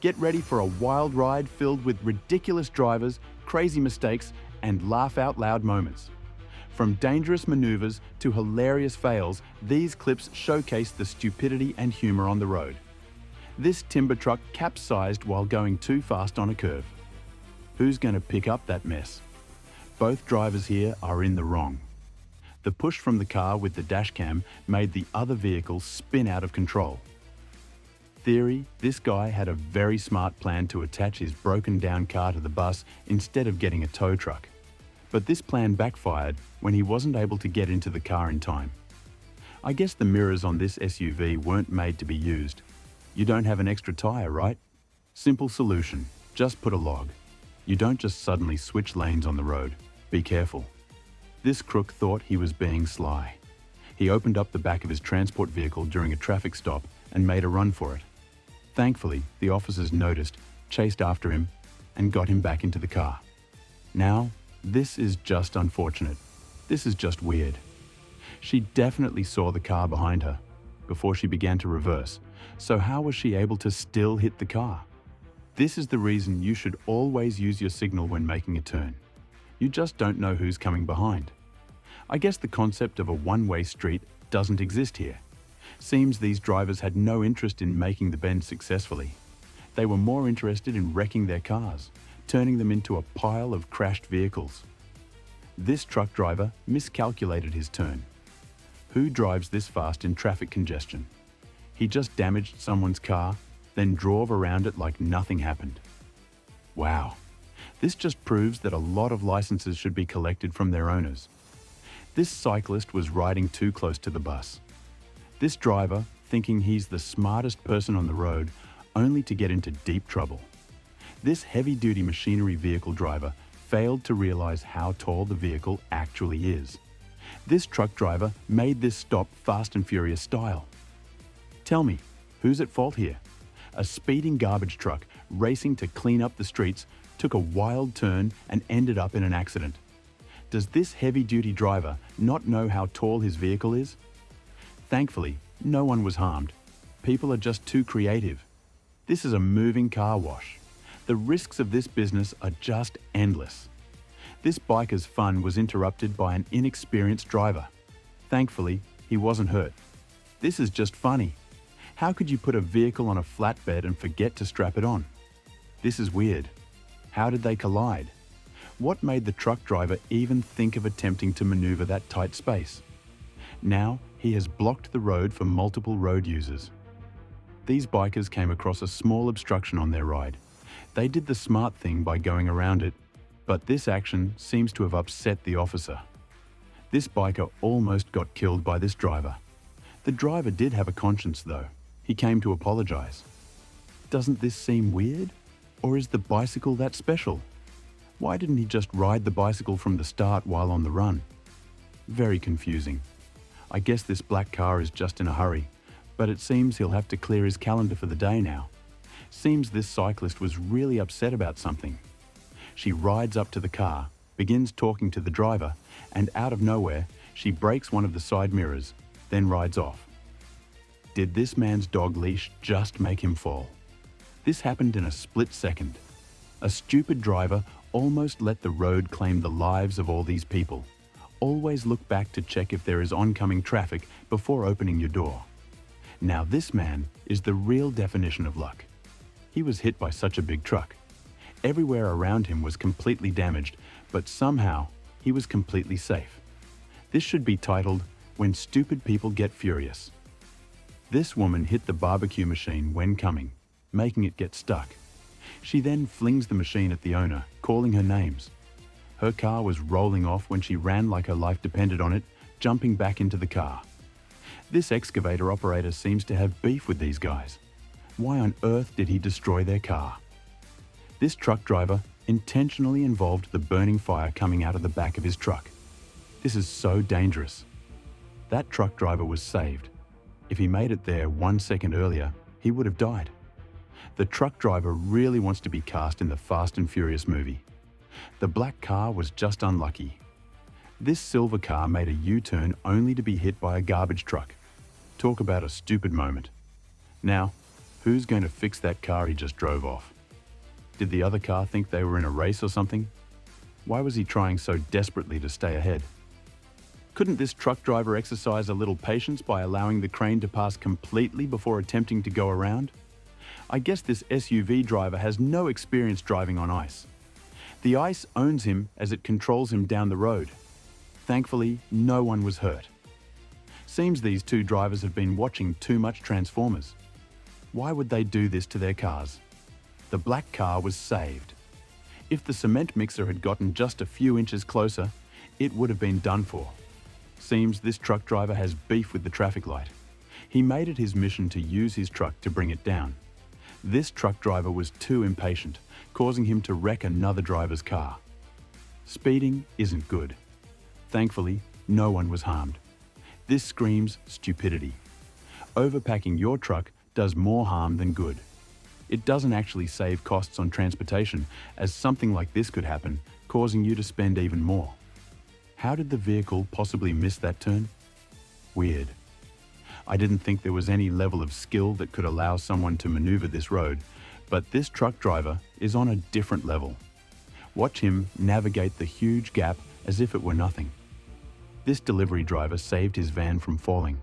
Get ready for a wild ride filled with ridiculous drivers, crazy mistakes, and laugh-out-loud moments. From dangerous maneuvers to hilarious fails, these clips showcase the stupidity and humor on the road. This timber truck capsized while going too fast on a curve. Who's going to pick up that mess? Both drivers here are in the wrong. The push from the car with the dashcam made the other vehicle spin out of control. Theory, this guy had a very smart plan to attach his broken down car to the bus instead of getting a tow truck. But this plan backfired when he wasn't able to get into the car in time. I guess the mirrors on this SUV weren't made to be used. You don't have an extra tire, right? Simple solution, just put a log. You don't just suddenly switch lanes on the road. Be careful. This crook thought he was being sly. He opened up the back of his transport vehicle during a traffic stop and made a run for it. Thankfully, the officers noticed, chased after him, and got him back into the car. Now, this is just unfortunate. This is just weird. She definitely saw the car behind her before she began to reverse, so how was she able to still hit the car? This is the reason you should always use your signal when making a turn. You just don't know who's coming behind. I guess the concept of a one-way street doesn't exist here. Seems these drivers had no interest in making the bend successfully. They were more interested in wrecking their cars, turning them into a pile of crashed vehicles. This truck driver miscalculated his turn. Who drives this fast in traffic congestion? He just damaged someone's car, then drove around it like nothing happened. Wow, this just proves that a lot of licenses should be collected from their owners. This cyclist was riding too close to the bus. This driver, thinking he's the smartest person on the road, only to get into deep trouble. This heavy-duty machinery vehicle driver failed to realize how tall the vehicle actually is. This truck driver made this stop Fast and Furious style. Tell me, who's at fault here? A speeding garbage truck racing to clean up the streets took a wild turn and ended up in an accident. Does this heavy-duty driver not know how tall his vehicle is? Thankfully, no one was harmed. People are just too creative. This is a moving car wash. The risks of this business are just endless. This biker's fun was interrupted by an inexperienced driver. Thankfully, he wasn't hurt. This is just funny. How could you put a vehicle on a flatbed and forget to strap it on? This is weird. How did they collide? What made the truck driver even think of attempting to maneuver that tight space? Now, he has blocked the road for multiple road users. These bikers came across a small obstruction on their ride. They did the smart thing by going around it, but this action seems to have upset the officer. This biker almost got killed by this driver. The driver did have a conscience though. He came to apologize. Doesn't this seem weird? Or is the bicycle that special? Why didn't he just ride the bicycle from the start while on the run? Very confusing. I guess this black car is just in a hurry, but it seems he'll have to clear his calendar for the day now. Seems this cyclist was really upset about something. She rides up to the car, begins talking to the driver, and out of nowhere, she breaks one of the side mirrors, then rides off. Did this man's dog leash just make him fall? This happened in a split second. A stupid driver almost let the road claim the lives of all these people. Always look back to check if there is oncoming traffic before opening your door. Now this man is the real definition of luck. He was hit by such a big truck. Everywhere around him was completely damaged, but somehow he was completely safe. This should be titled, "When Stupid People Get Furious." This woman hit the barbecue machine when coming, making it get stuck. She then flings the machine at the owner, calling her names. Her car was rolling off when she ran like her life depended on it, jumping back into the car. This excavator operator seems to have beef with these guys. Why on earth did he destroy their car? This truck driver intentionally involved the burning fire coming out of the back of his truck. This is so dangerous. That truck driver was saved. If he made it there 1 second earlier, he would have died. The truck driver really wants to be cast in the Fast and Furious movie. The black car was just unlucky. This silver car made a U-turn only to be hit by a garbage truck. Talk about a stupid moment. Now, Who's going to fix that car he just drove off? Did the other car think they were in a race or something? Why was he trying so desperately to stay ahead? Couldn't this truck driver exercise a little patience by allowing the crane to pass completely before attempting to go around? I guess this SUV driver has no experience driving on ice. The ice owns him as it controls him down the road. Thankfully, no one was hurt. Seems these two drivers have been watching too much Transformers. Why would they do this to their cars? The black car was saved. If the cement mixer had gotten just a few inches closer, it would have been done for. Seems this truck driver has beef with the traffic light. He made it his mission to use his truck to bring it down. This truck driver was too impatient, causing him to wreck another driver's car. Speeding isn't good. Thankfully, no one was harmed. This screams stupidity. Overpacking your truck does more harm than good. It doesn't actually save costs on transportation, as something like this could happen, causing you to spend even more. How did the vehicle possibly miss that turn? Weird. I didn't think there was any level of skill that could allow someone to maneuver this road, but this truck driver is on a different level. Watch him navigate the huge gap as if it were nothing. This delivery driver saved his van from falling,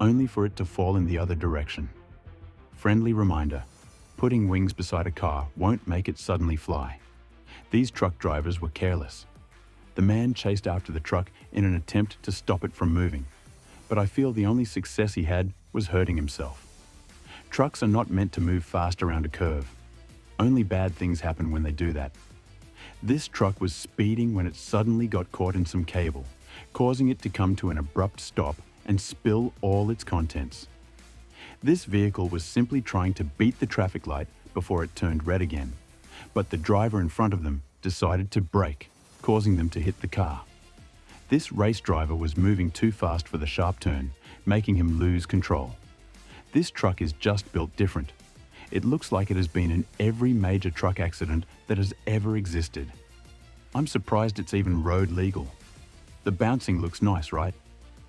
only for it to fall in the other direction. Friendly reminder, putting wings beside a car won't make it suddenly fly. These truck drivers were careless. The man chased after the truck in an attempt to stop it from moving, but I feel the only success he had was hurting himself. Trucks are not meant to move fast around a curve. Only bad things happen when they do that. This truck was speeding when it suddenly got caught in some cable, causing it to come to an abrupt stop and spill all its contents. This vehicle was simply trying to beat the traffic light before it turned red again, but the driver in front of them decided to brake, causing them to hit the car. This race driver was moving too fast for the sharp turn, making him lose control. This truck is just built different. It looks like it has been in every major truck accident that has ever existed. I'm surprised it's even road legal. The bouncing looks nice, right?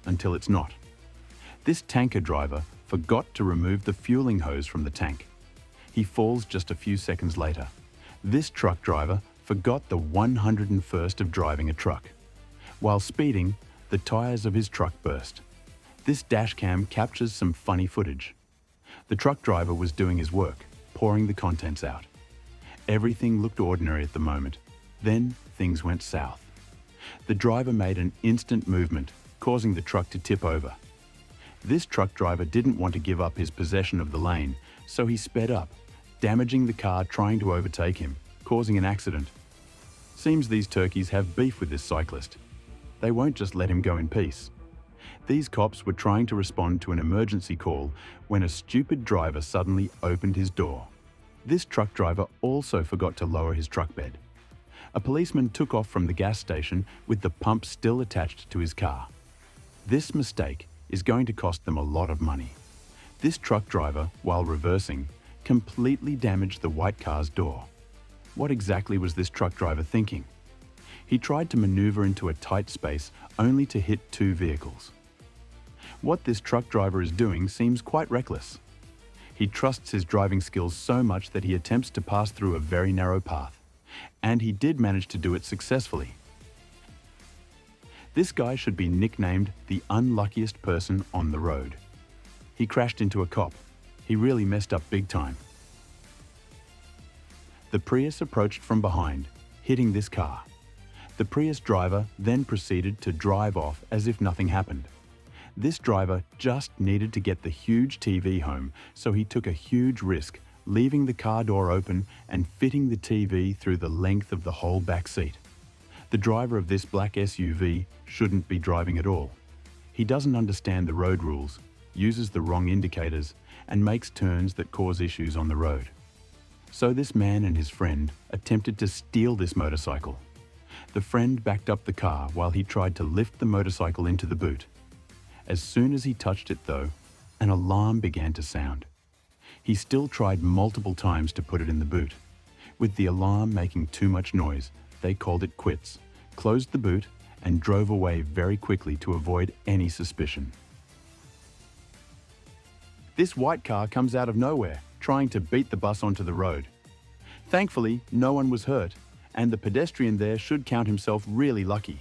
Until it's not. This tanker driver forgot to remove the fueling hose from the tank. He falls just a few seconds later. This truck driver forgot the 101st of driving a truck. While speeding, the tires of his truck burst. This dashcam captures some funny footage. The truck driver was doing his work, pouring the contents out. Everything looked ordinary at the moment. Then things went south. The driver made an instant movement, causing the truck to tip over. This truck driver didn't want to give up his possession of the lane, so he sped up, damaging the car trying to overtake him, causing an accident. Seems these turkeys have beef with this cyclist. They won't just let him go in peace. These cops were trying to respond to an emergency call when a stupid driver suddenly opened his door. This truck driver also forgot to lower his truck bed. A policeman took off from the gas station with the pump still attached to his car. This mistake is going to cost them a lot of money. This truck driver, while reversing, completely damaged the white car's door. What exactly was this truck driver thinking? He tried to maneuver into a tight space only to hit two vehicles. What this truck driver is doing seems quite reckless. He trusts his driving skills so much that he attempts to pass through a very narrow path. And he did manage to do it successfully. This guy should be nicknamed the unluckiest person on the road. He crashed into a cop. He really messed up big time. The Prius approached from behind, hitting this car. The Prius driver then proceeded to drive off as if nothing happened. This driver just needed to get the huge TV home, so he took a huge risk, leaving the car door open and fitting the TV through the length of the whole back seat. The driver of this black SUV shouldn't be driving at all. He doesn't understand the road rules, uses the wrong indicators, and makes turns that cause issues on the road. So this man and his friend attempted to steal this motorcycle. The friend backed up the car while he tried to lift the motorcycle into the boot. As soon as he touched it though, an alarm began to sound. He still tried multiple times to put it in the boot. With the alarm making too much noise, they called it quits, closed the boot, and drove away very quickly to avoid any suspicion. This white car comes out of nowhere, trying to beat the bus onto the road. Thankfully, no one was hurt, and the pedestrian there should count himself really lucky.